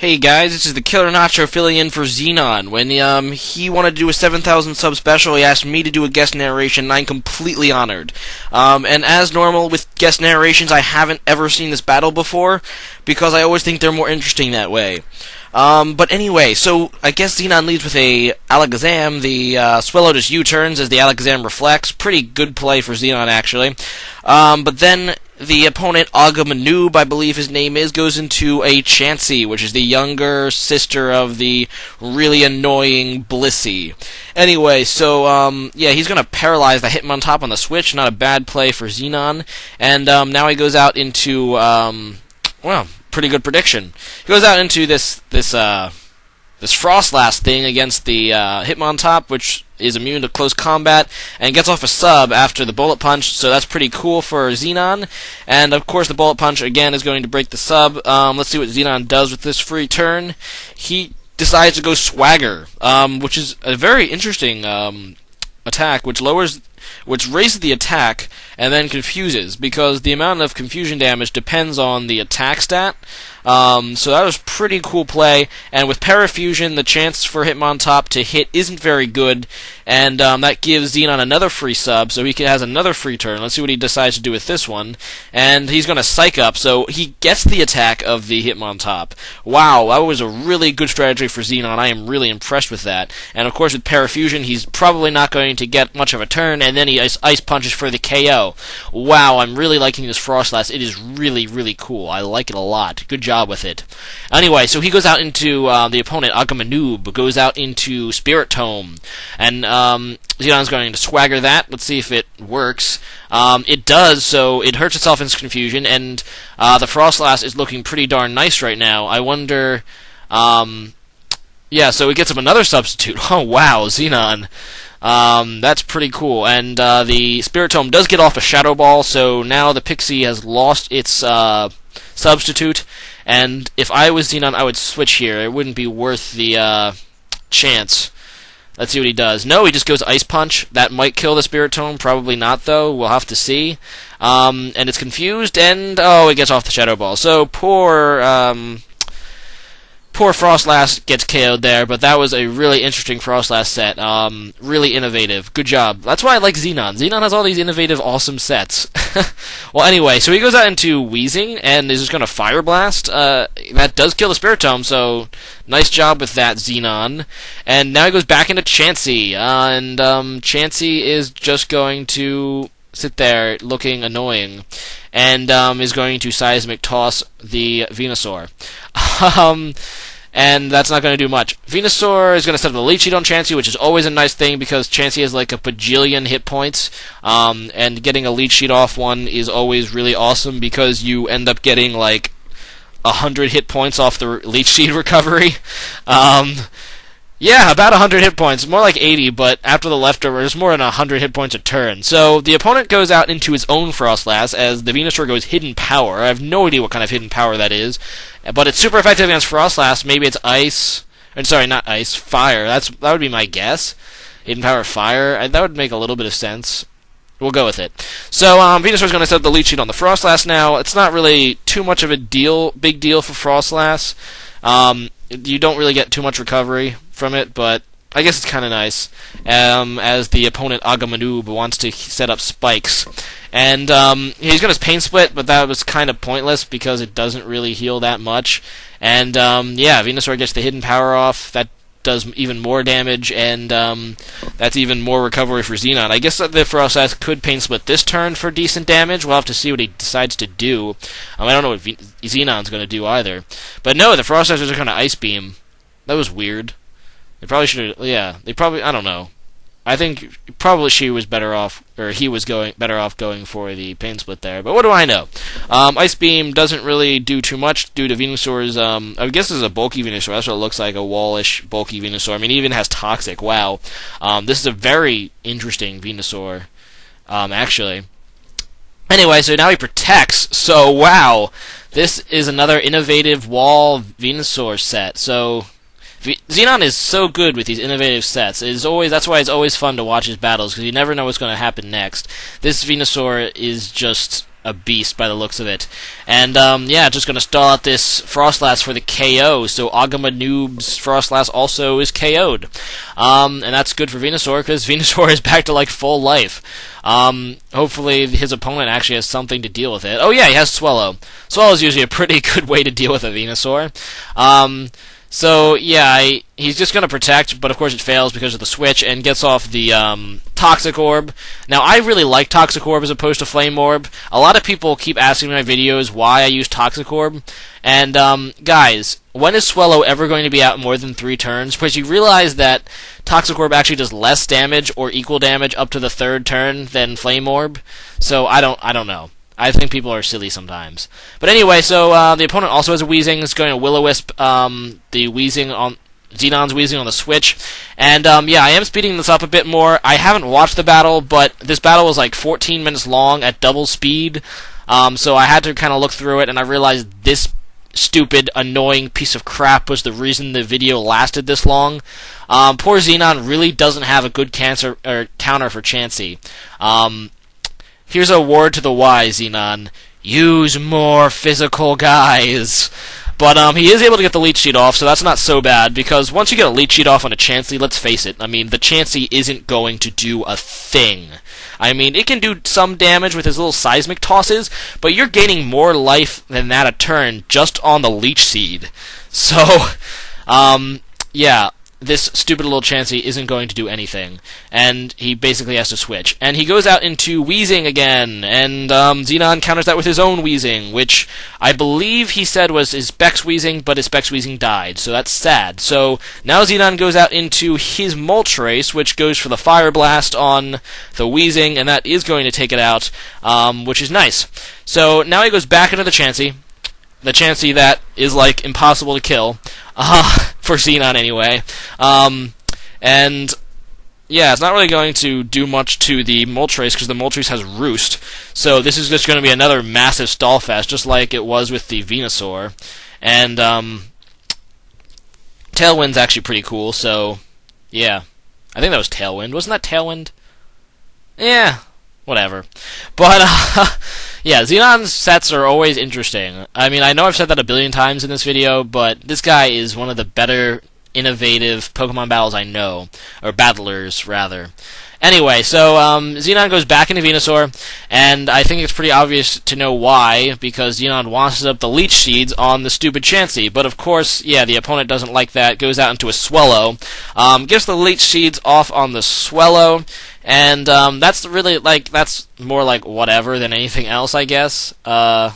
Hey guys, this is TheKillerNacho filling in for Xenon. When he wanted to do a 7,000 sub special, he asked me to do a guest narration, and I'm completely honored. And as normal with guest narrations, I haven't ever seen this battle before, because I always think they're more interesting that way. But anyway, so I guess Xenon leads with a Alakazam. The Swellow just U-turns as the Alakazam reflects. Pretty good play for Xenon, actually. But then the opponent, Awmgnoob, I believe his name is, goes into a Chansey, which is the younger sister of the really annoying Blissey. Anyway, so, yeah, he's going to paralyze the Hitmontop on the switch. Not a bad play for Xenon. And now he goes out into, well, pretty good prediction. He goes out into this Frostlass thing against the Hitmontop, which is immune to close combat, and gets off a sub after the Bullet Punch, so that's pretty cool for Xenon. And of course the Bullet Punch again is going to break the sub. Let's see what Xenon does with this free turn. He decides to go Swagger, which is a very interesting attack, which raises the attack and then confuses, because the amount of confusion damage depends on the attack stat. So that was pretty cool play, and with Parafusion, the chance for Hitmontop to hit isn't very good, and that gives Xenon another free sub, so he has another free turn. Let's see what he decides to do with this one, and he's going to Psych Up, so he gets the attack of the Hitmontop. Wow, that was a really good strategy for Xenon. I am really impressed with that. And of course with Parafusion, he's probably not going to get much of a turn, and then he Ice Punches for the KO. Wow, I'm really liking this Frostlass. It is really, really cool. I like it a lot. Good job with it. Anyway, so he goes out into the opponent, Awmgnoob, goes out into Spirit Tome, and Xenon's going to Swagger that. Let's see if it works. It does, so it hurts itself in confusion, and the Frostlass is looking pretty darn nice right now. I wonder, yeah, so it gets him another substitute. Oh, wow, Xenon. That's pretty cool. And the Spirit Tome does get off a Shadow Ball, so now the Pixie has lost its substitute. And if I was Xenon, I would switch here. It wouldn't be worth the chance. Let's see what he does. No, he just goes Ice Punch. That might kill the Spirit Tome. Probably not, though. We'll have to see. And it's confused, and oh, it gets off the Shadow Ball. So poor Frostlass gets KO'd there, but that was a really interesting Frostlass set. Really innovative. Good job. That's why I like Xenon. Xenon has all these innovative, awesome sets. Well, anyway, so he goes out into Wheezing, and is just going to Fire Blast. That does kill the Spirit Tome, so nice job with that, Xenon. And now he goes back into Chansey, and Chansey is just going to sit there looking annoying, and is going to Seismic Toss the Venusaur. And that's not going to do much. Venusaur is going to set up the Leech Seed on Chansey, which is always a nice thing because Chansey has like a bajillion hit points, and getting a Leech Seed off one is always really awesome because you end up getting like 100 hit points off the Leech Seed recovery. Yeah, about 100 hit points. More like 80, but after the leftover, there's more than 100 hit points a turn. So the opponent goes out into his own Frostlass as the Venusaur goes Hidden Power. I have no idea what kind of Hidden Power that is, but it's super effective against Frostlass. Maybe it's Ice. Sorry, not Ice. Fire. That would be my guess. Hidden Power Fire. That would make a little bit of sense. We'll go with it. So Venusaur's going to set up the Leech Seed on the Frostlass now. It's not really too much of a big deal for Frostlass. You don't really get too much recovery from it, but I guess it's kind of nice, as the opponent Awmgnoob wants to set up spikes. And he's going to Pain Split, but that was kind of pointless because it doesn't really heal that much. And yeah, Venusaur gets the Hidden Power off. That does even more damage, and that's even more recovery for Xenon. I guess that the Frostlass could Pain Split this turn for decent damage. We'll have to see what he decides to do. I don't know what Xenon's going to do either. But no, the Frostlass are going to Ice Beam. That was weird. They probably should have, yeah, I don't know. I think probably he was better off going for the Pain Split there, but what do I know? Ice Beam doesn't really do too much due to Venusaur's, I guess this is a bulky Venusaur, that's what it looks like, a wallish, bulky Venusaur. I mean, it even has Toxic, wow. This is a very interesting Venusaur, actually. Anyway, so now he protects, so wow, this is another innovative wall Venusaur set, so Xenon is so good with these innovative sets. That's why it's always fun to watch his battles, because you never know what's going to happen next. This Venusaur is just a beast by the looks of it. And, yeah, just gonna stall out this Frostlass for the KO, so Awmgnoob's Frostlass also is KO'd. And that's good for Venusaur, because Venusaur is back to, like, full life. Hopefully his opponent actually has something to deal with it. Oh yeah, he has Swellow. Swellow is usually a pretty good way to deal with a Venusaur. So, yeah, he's just going to protect, but of course it fails because of the switch, and gets off the Toxic Orb. Now, I really like Toxic Orb as opposed to Flame Orb. A lot of people keep asking me in my videos why I use Toxic Orb. And, guys, when is Swellow ever going to be out more than 3 turns? Because you realize that Toxic Orb actually does less damage or equal damage up to the 3rd turn than Flame Orb. So, I don't know. I think people are silly sometimes. But anyway, so the opponent also has a Weezing. It's going to Will-O-Wisp the Weezing on Xenon's Weezing on the Switch. And yeah, I am speeding this up a bit more. I haven't watched the battle, but this battle was like 14 minutes long at double speed. So I had to kind of look through it, and I realized this stupid, annoying piece of crap was the reason the video lasted this long. Poor Xenon really doesn't have a good counter for Chansey. Here's a word to the wise, Xenon. Use more physical guys. But he is able to get the Leech Seed off, so that's not so bad, because once you get a Leech Seed off on a Chansey, let's face it, I mean, the Chansey isn't going to do a thing. I mean, it can do some damage with his little seismic tosses, but you're gaining more life than that a turn just on the Leech Seed. So, yeah. This stupid little Chansey isn't going to do anything, and he basically has to switch. And he goes out into Weezing again, and Xenon counters that with his own Weezing, which I believe he said was his Specs Weezing, but his Specs Weezing died, so that's sad. So now Xenon goes out into his Moltres, which goes for the Fire Blast on the Weezing, and that is going to take it out, which is nice. So now he goes back into the Chansey that is, like, impossible to kill, for Xenon anyway, and, yeah, it's not really going to do much to the Moltres, because the Moltres has Roost, so this is just going to be another massive stall fest, just like it was with the Venusaur, and, Tailwind's actually pretty cool, so, yeah, I think that was Tailwind, wasn't that Tailwind? Yeah, whatever, but, yeah, Xenon's sets are always interesting. I mean, I know I've said that a billion times in this video, but this guy is one of the better, innovative Pokemon battles I know. Or battlers, rather. Anyway, so, Xenon goes back into Venusaur, and I think it's pretty obvious to know why, because Xenon wants up the Leech Seeds on the stupid Chansey. But, of course, yeah, the opponent doesn't like that, goes out into a Swellow, gets the Leech Seeds off on the Swellow, and, that's really, like, that's more like whatever than anything else, I guess. But,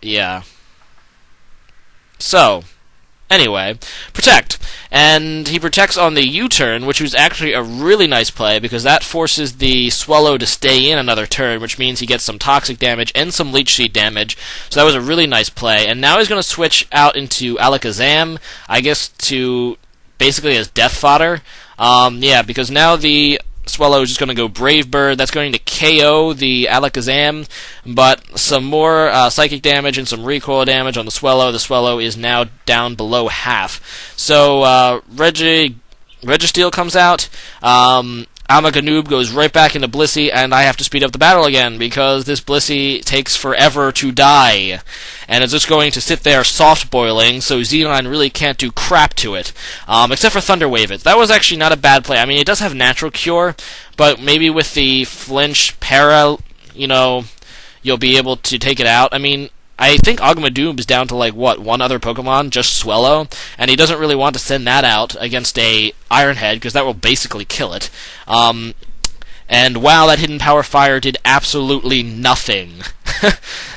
yeah. So, anyway, Protect. And he protects on the U-turn, which was actually a really nice play, because that forces the Swellow to stay in another turn, which means he gets some Toxic damage and some Leech Seed damage. So that was a really nice play. And now he's going to switch out into Alakazam, I guess, to basically as death fodder. Yeah, because now the Swellow is just going to go Brave Bird. That's going to KO the Alakazam, but some more psychic damage and some recoil damage on the Swellow. The Swellow is now down below half. So Registeel comes out. Awmgnoob goes right back into Blissey, and I have to speed up the battle again, because this Blissey takes forever to die. And it's just going to sit there soft-boiling, so Xenon really can't do crap to it. Except for Thunder Wave it. That was actually not a bad play. I mean, it does have Natural Cure, but maybe with the Flinch Para, you know, you'll be able to take it out. I mean, I think Awmgnoob is down to, like, what, one other Pokemon, just Swellow, and he doesn't really want to send that out against a Iron Head, because that will basically kill it. And wow, that Hidden Power Fire did absolutely nothing.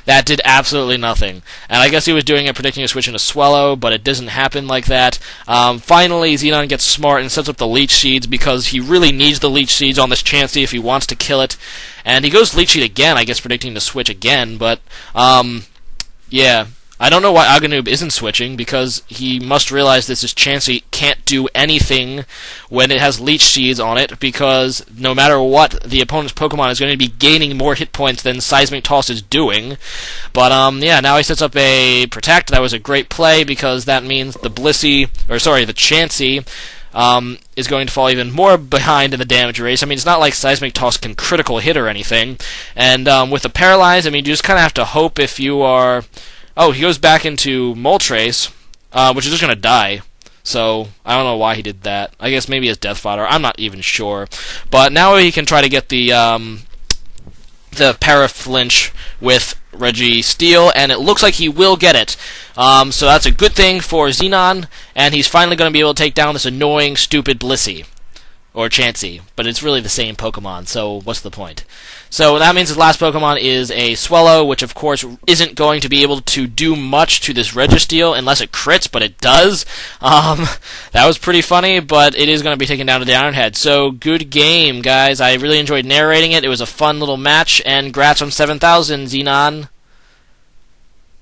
That did absolutely nothing. And I guess he was doing it predicting a switch into Swellow, but it doesn't happen like that. Finally, Xenon gets smart and sets up the Leech Seeds, because he really needs the Leech Seeds on this Chansey if he wants to kill it. And he goes Leech Seed again, I guess predicting the switch again, but, yeah. I don't know why Awmgnoob isn't switching, because he must realize this is Chansey can't do anything when it has Leech Seeds on it, because no matter what, the opponent's Pokemon is going to be gaining more hit points than Seismic Toss is doing. But, yeah, now he sets up a Protect. That was a great play, because that means the Chansey is going to fall even more behind in the damage race. I mean, it's not like Seismic Toss can critical hit or anything. And with the Paralyze, I mean, you just kind of have to hope if you are... Oh, he goes back into Moltres, which is just going to die. So, I don't know why he did that. I guess maybe as Death Fodder. I'm not even sure. But now he can try to get the Para-Flinch with Registeel, and it looks like he will get it. So that's a good thing for Xenon, and he's finally going to be able to take down this annoying, stupid Blissey. Or Chansey, but it's really the same Pokemon, so what's the point? So that means his last Pokemon is a Swellow, which of course isn't going to be able to do much to this Registeel unless it crits, but it does. That was pretty funny, but it is going to be taken down to Downhead. So good game, guys. I really enjoyed narrating it. It was a fun little match, and grats on 7,000, Xenon.